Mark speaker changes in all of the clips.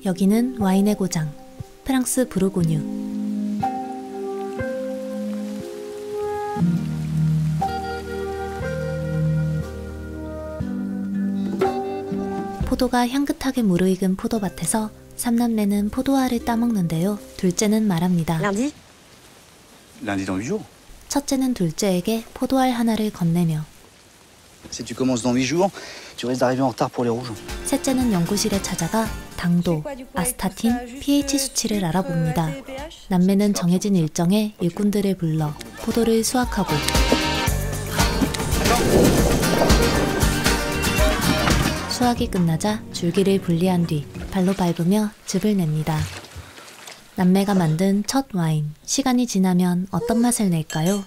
Speaker 1: 여기는 와인의 고장, 프랑스 부르고뉴. 포도가 향긋하게 무르익은 포도밭에서 삼남매는 포도알을 따먹는데요. 둘째는 말합니다.
Speaker 2: Lundi
Speaker 3: Lundi dans 8 jours.
Speaker 1: 첫째는 둘째에게 포도알 하나를 건네며
Speaker 3: Si tu commences dans 8 jours, tu risques d'arriver en retard pour les rouges.
Speaker 1: 셋째는 연구실에 찾아가 당도, 아스타틴, pH 수치를 알아봅니다. 남매는 정해진 일정에 일꾼들을 불러 포도를 수확하고 수확이 끝나자 줄기를 분리한 뒤 발로 밟으며 즙을 냅니다. 남매가 만든 첫 와인, 시간이 지나면 어떤 맛을 낼까요?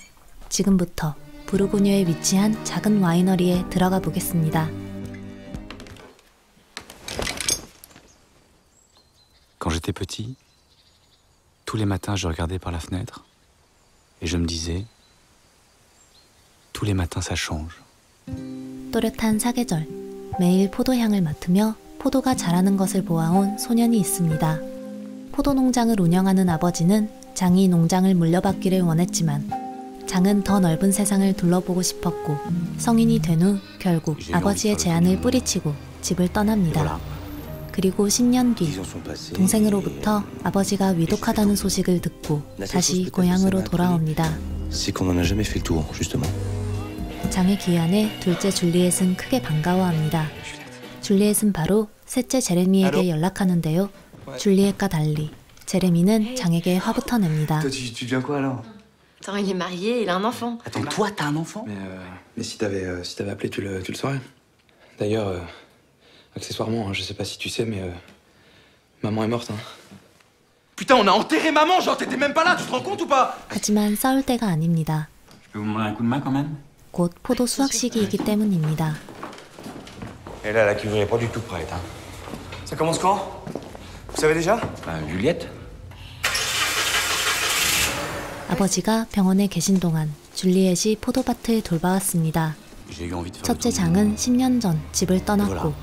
Speaker 1: 지금부터 부르고뉴에 위치한 작은 와이너리에 들어가 보겠습니다.
Speaker 4: Quand j'étais petit, tous les matins je regardais par la fenêtre et je me disais, tous les matins ça change.
Speaker 1: 또렷한 사계절, 매일 포도향을 맡으며 포도가 자라는 것을 보아온 소년이 있습니다. 포도 농장을 운영하는 아버지는 장이 농장을 물려받기를 원했지만 장은 더 넓은 세상을 둘러보고 싶었고 성인이 된 후 결국 아버지의 제안을 뿌리치고 집을 떠납니다. 그리고 10년 뒤 동생으로부터 아버지가 위독하다는 소식을 듣고 다시 고향으로 돌아옵니다. 장의 귀환에 둘째 줄리엣은 크게 반가워합니다. 줄리엣은 바로 셋째 제레미에게 연락하는데요. 줄리엣과 달리 제레미는 장에게 화부터 냅니다.
Speaker 3: Tu deviens quoi alors?
Speaker 2: Attends, il est marié, il a un enfant.
Speaker 3: Attends, toi t'as un enfant?
Speaker 5: Mais si t'avais appelé, tu le saurais. D'ailleurs, accessoirement, je sais pas si tu sais, mais maman est morte, hein.
Speaker 6: Putain, on a enterré maman, genre t'étais même pas là, tu te rends compte ou pas?
Speaker 1: 하지만 싸울 때가 아닙니다.
Speaker 4: Je peux vous demander un coup de main quand même?
Speaker 1: 곧 포도 수확 시기이기 때문입니다.
Speaker 6: Et là, la cuverie est pas du tout prête, hein. Ça commence quand? Vous savez déjà?
Speaker 4: Juliette?
Speaker 1: 아버지가 병원에 계신 동안 줄리엣이 포도밭을 돌봐왔습니다. 첫째 장은 10년 전 집을 떠났고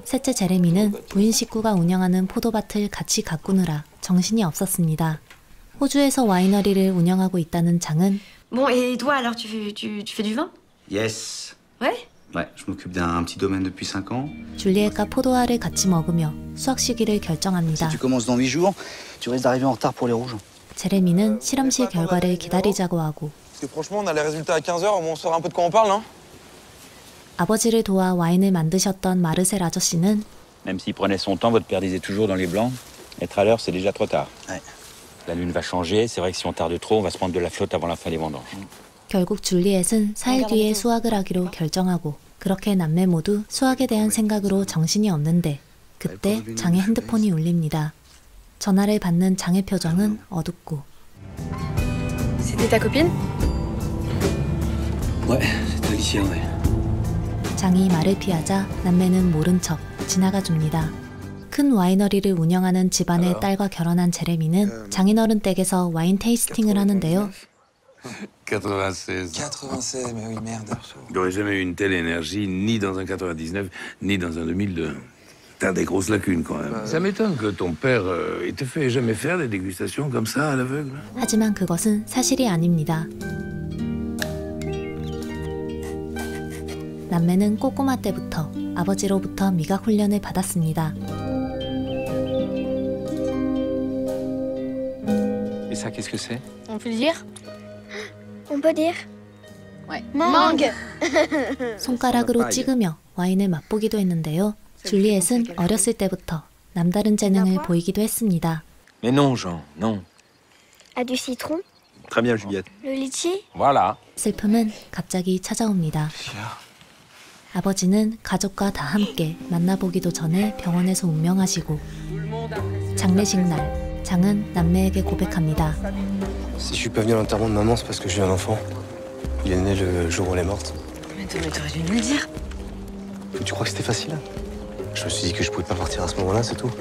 Speaker 1: 셋째 제레미는 부인 식구가 운영하는 포도밭을 같이 가꾸느라 정신이 없었습니다. 호주에서 와이너리를 운영하고 있다는 장은
Speaker 2: Bon, et toi, alors, tu fais du vin?
Speaker 3: Yes.
Speaker 2: Ouais?
Speaker 3: Ouais, je m'occupe d'un petit domaine depuis 5 ans.
Speaker 1: 줄리엣과 포도알을 같이 먹으며 수확 시기를 결정합니다.
Speaker 3: Si tu commences dans 8 jours, tu risques d'arriver en retard pour les rouges.
Speaker 1: 제레미는 실험실 결과를 기다리자고 하고
Speaker 6: Parce que franchement, on a les résultats à 15h, au moins on saura un peu de quoi on parle, non?
Speaker 1: 아버지를 도와 와인을 만드셨던 마르셀 아저씨는
Speaker 7: Même s'il prenait son temps, votre père disait toujours dans les blancs, être à l'heure, c'est déjà trop tard.
Speaker 3: Ouais.
Speaker 7: La lune va changer, c'est vrai que si on tarde trop, on va se prendre de la flotte avant la fin des vendanges.
Speaker 1: 결국 줄리엣은 4일 뒤에 수확을 하기로 결정하고 그렇게 남매 모두 수확에 대한 생각으로 정신이 없는데 그때 장의 핸드폰이 울립니다. 전화를 받는 장의 표정은 어둡고
Speaker 2: C'était ta copine?
Speaker 5: Ouais, c'était Alicia, ouais.
Speaker 1: 장이 말을 피하자 남매는 모른 척 지나가 줍니다. 큰 와이너리를 운영하는 집안의 딸과 결혼한 제레미는 장인어른 댁에서 와인 테이스팅을 하는데요.
Speaker 8: 96.
Speaker 5: 96, mais oui, merde.
Speaker 8: Il n'y aurait jamais eu une telle énergie, ni dans un 99, ni dans un 2002. T'as des grosses lacunes quand même. Ça m'étonne que ton père il te fait jamais faire des dégustations comme ça à l'aveugle.
Speaker 1: 하지만 그것은 사실이 아닙니다. 남매는 꼬꼬마 때부터 아버지로부터 미각 훈련을 받았습니다.
Speaker 4: Et ça, qu'est-ce que c'est?
Speaker 2: On peut le dire?
Speaker 9: On peut dire.
Speaker 2: Ouais. Mangue!
Speaker 1: 손가락으로 찍으며 와인을 맛보기도 했는데요. 줄리엣은 어렸을 때부터 남다른 재능을 보이기도 했습니다.
Speaker 5: Mais non, Jean, non.
Speaker 9: A du citron.
Speaker 5: Très bien, Juliette.
Speaker 9: Le litchi.
Speaker 5: Voilà.
Speaker 1: 슬픔은 갑자기 찾아옵니다. 아버지는 가족과 다 함께 만나보기도 전에 병원에서 운명하시고 장례식 날 장은 남매에게 고백합니다.
Speaker 5: Si je suis pas venu à l'enterrement de maman, c'est parce que j'ai eu un enfant. Il est né le jour où elle est morte.
Speaker 2: Mais t'aurais dû nous le dire.
Speaker 5: Tu crois que c'était facile? Je me suis dit que je pouvais pas partir à ce moment-là, c'est tout.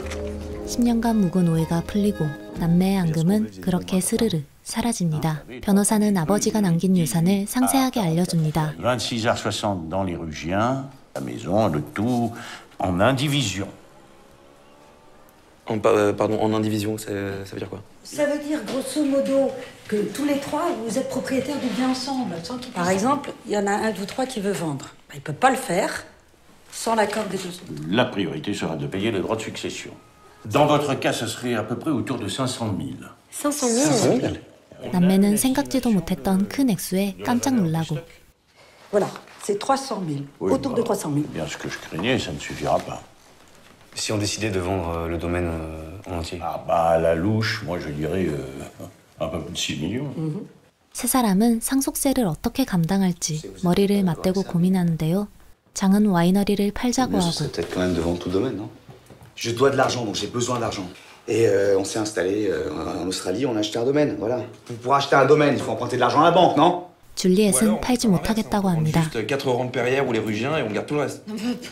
Speaker 1: 10년간 묵은 오해가 풀리고 남매의 앙금은 그렇게 스르르 사라집니다. 변호사는 아버지가 남긴 유산을 상세하게 알려줍니다.
Speaker 10: 26h60 dans les Rugiens, la maison, le tout en indivision.
Speaker 5: Pardon, en indivision, ça veut dire quoi?
Speaker 10: Ça veut dire grosso modo que tous les trois, vous êtes propriétaires du bien ensemble. Par exemple, il y en a un de vous trois qui veut vendre. Il ne peut pas le faire sans l'accord des deux autres.
Speaker 11: La priorité sera de payer les droits de succession. Dans votre cas, ce serait à peu près autour de 500 000.
Speaker 9: 500 000
Speaker 1: 남매는 생각지도 못했던 큰 액수에 깜짝 놀라고
Speaker 10: Voilà, c'est 300 000.
Speaker 11: Oui,
Speaker 10: autour de 300 000.
Speaker 11: Bien, ce que je craignais, ça ne suffira pas.
Speaker 4: Si on décidait de vendre le domaine en entier?
Speaker 11: Ah bah, à la louche, moi je dirais un peu plus de 6 millions.
Speaker 1: 세 사람은 상속세를 어떻게 감당할지 머리를 맞대고 고민하는데요. 장은 와이너리를 팔자고
Speaker 3: Ce
Speaker 1: 하고
Speaker 3: serait peut-être quand même de vendre tout le domaine, non? Je dois de l'argent, donc j'ai besoin d'argent. Et on s'est installé en Australie, on a acheté un domaine, voilà. Pour acheter un domaine, il faut emprunter de l'argent à la banque, non?
Speaker 1: 줄리엣은 팔지 못하겠다고 합니다.
Speaker 5: Juste 4 rangs de Perrières ou les Rugiens et on garde tout le reste.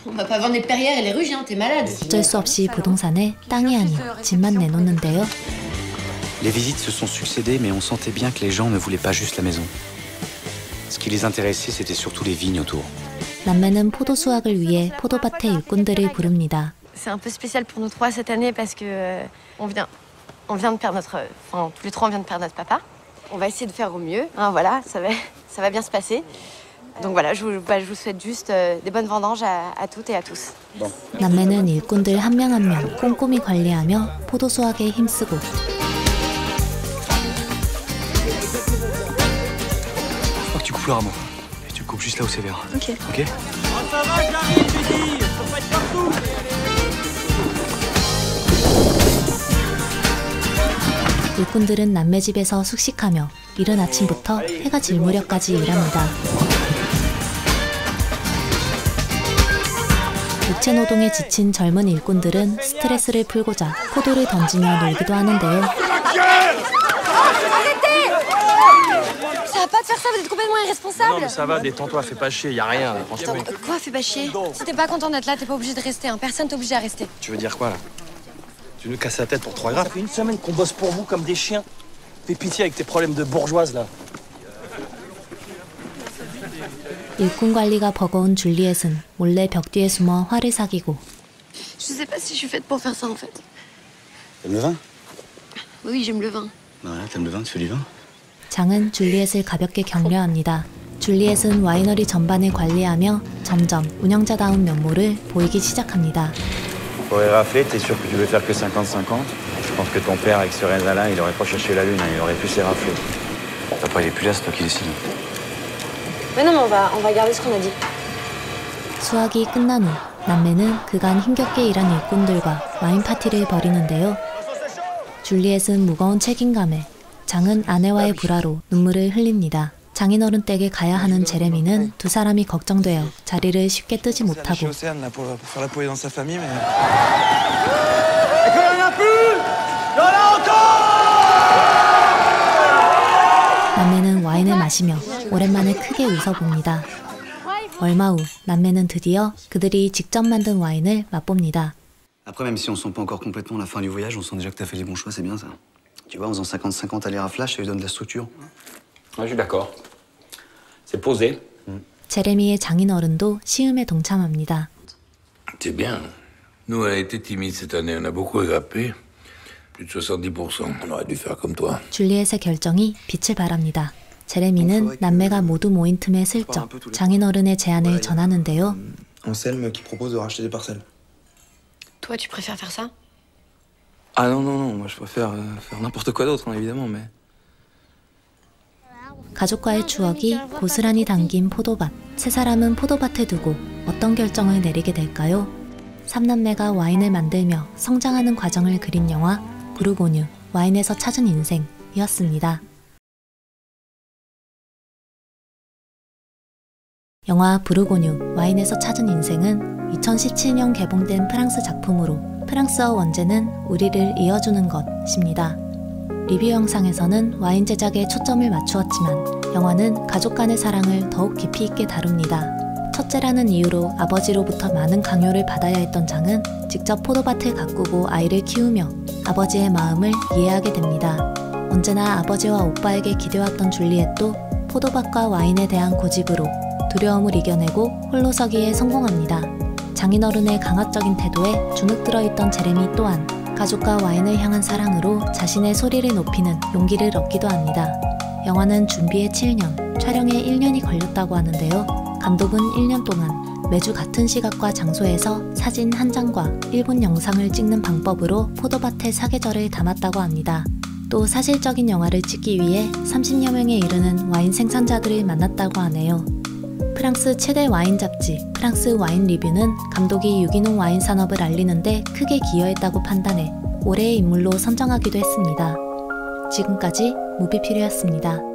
Speaker 2: On va pas vendre les Perrières et les Rugiens, t'es malade.
Speaker 1: 어쩔 수 없이 부동산에 땅이 아닌 집만 내놓는데요.
Speaker 4: Les visites se sont succédées, mais on sentait bien que les gens ne voulaient pas juste la maison. Ce qui les intéressait, c'était surtout les vignes autour.
Speaker 1: 남매는 포도 수확을 위해 포도밭의 일꾼들을 부릅니다.
Speaker 9: C'est un peu spécial pour nous trois cette année parce que on vient de perdre notre... Enfin, tous les trois, on vient de perdre notre papa. On va essayer de faire au mieux. Hein, voilà, ça va bien se passer. Donc voilà, je vous souhaite juste des bonnes vendanges à toutes et à tous.
Speaker 1: 남매는 일꾼들 한 명 한 명 꼼꼼히 관리하며 포도 수확에 힘쓰고
Speaker 4: Je crois que tu coupes le rameau. Et tu le coupes juste là où c'est vert.
Speaker 9: Ok.
Speaker 4: Ok?
Speaker 6: Ça va, j'arrive, j'ai dit. Faut pas être partout.
Speaker 1: 일꾼들은 남매 집에서 숙식하며 이른 아침부터 해가 질 무렵까지 일합니다. 육체 노동에 지친 젊은 일꾼들은 스트레스를 풀고자 포도를 던지며 놀기도 하는데요.
Speaker 9: Ça va pas de faire ça, vous êtes complètement irresponsable.
Speaker 6: Non mais ça va, détends-toi, fais pas chier, y a rien, franchement.
Speaker 9: Quoi, fais pas chier? Si t'es pas content d'être là, t'es pas obligé de rester, hein. Personne t'oblige à rester.
Speaker 6: Tu veux dire quoi là? Tu nous casses la tête pour 3 grammes? Ça fait une semaine qu'on bosse pour vous comme des chiens. Fais pitié avec tes problèmes de bourgeoise là.
Speaker 1: 일꾼 관리가 버거운 줄리엣은 몰래 벽 뒤에 숨어 화를 사귀고
Speaker 2: Je sais pas si je suis faite pour faire ça en fait.
Speaker 3: T'aimes le vin?
Speaker 2: Oui, j'aime le vin.
Speaker 3: Voilà, t'aimes le vin, tu fais du vin?
Speaker 1: 장은 줄리엣을 가볍게 격려합니다. 줄리엣은 와이너리 전반을 관리하며 점점 운영자다운 면모를 보이기 시작합니다.
Speaker 7: Pour les rafler, t'es sûr que tu veux faire que 50-50? Je pense que ton père, avec ce raisin-là, il aurait pas cherché la lune, hein, il aurait pu se les rafler.
Speaker 4: Papa, il est plus là, c'est toi qui décides.
Speaker 9: Mais non, mais on va garder ce qu'on a dit.
Speaker 1: 수확이 끝난 후 남매는 그간 힘겹게 일한 일꾼들과 와인 파티를 벌이는데요. 줄리엣은 무거운 책임감에 장은 아내와의 불화로 눈물을 흘립니다. 장인어른 댁에 가야 하는 제레미는 두 사람이 걱정되어 자리를 쉽게 뜨지 못하고 남매는 와인을 마시며 오랜만에 크게 웃어봅니다. 얼마 후 남매는 드디어 그들이 직접 만든 와인을 맛봅니다.
Speaker 3: Après, même si on sent pas encore complètement la fin du voyage, on sent déjà que t'as fait les bons choix, c'est bien ça. Tu vois, en faisant 50-50 aller à flash, ça lui donne de la structure.
Speaker 7: Ouais, je suis d'accord. C'est posé.
Speaker 1: 제레미의 장인어른도 시음에 동참합니다.
Speaker 8: C'est bien. Nous, on a été timides cette année, on a beaucoup égrappé. Plus de 70%. On aurait dû faire comme toi.
Speaker 1: 줄리엣의 결정이 빛을 발합니다. 제레미는 남매가 모두 모인 틈에 슬쩍 장인어른의 제안을 전하는데요.
Speaker 5: Anselme qui propose de racheter des parcelles.
Speaker 2: Toi, tu préfères faire ça?
Speaker 5: Ah non, non, non, moi je préfère faire n'importe quoi d'autre, hein, évidemment, mais...
Speaker 1: 가족과의 추억이 고스란히 담긴 포도밭. 세 사람은 포도밭에 두고 어떤 결정을 내리게 될까요? 삼남매가 와인을 만들며 성장하는 과정을 그린 영화 부르고뉴, 와인에서 찾은 인생이었습니다. 영화 부르고뉴, 와인에서 찾은 인생은 2017년 개봉된 프랑스 작품으로 프랑스어 원제는 우리를 이어주는 것입니다. 리뷰 영상에서는 와인 제작에 초점을 맞추었지만 영화는 가족 간의 사랑을 더욱 깊이 있게 다룹니다. 첫째라는 이유로 아버지로부터 많은 강요를 받아야 했던 장은 직접 포도밭을 가꾸고 아이를 키우며 아버지의 마음을 이해하게 됩니다. 언제나 아버지와 오빠에게 기대왔던 줄리엣도 포도밭과 와인에 대한 고집으로 두려움을 이겨내고 홀로 서기에 성공합니다. 장인어른의 강압적인 태도에 주눅 들어있던 제레미 또한 가족과 와인을 향한 사랑으로 자신의 소리를 높이는 용기를 얻기도 합니다. 영화는 준비에 7년, 촬영에 1년이 걸렸다고 하는데요. 감독은 1년 동안 매주 같은 시각과 장소에서 사진 한 장과 1분 영상을 찍는 방법으로 포도밭의 사계절을 담았다고 합니다. 또 사실적인 영화를 찍기 위해 30여 명에 이르는 와인 생산자들을 만났다고 하네요. 프랑스 최대 와인 잡지 프랑스 와인 리뷰는 감독이 유기농 와인 산업을 알리는데 크게 기여했다고 판단해 올해의 인물로 선정하기도 했습니다. 지금까지 무비필이었습니다.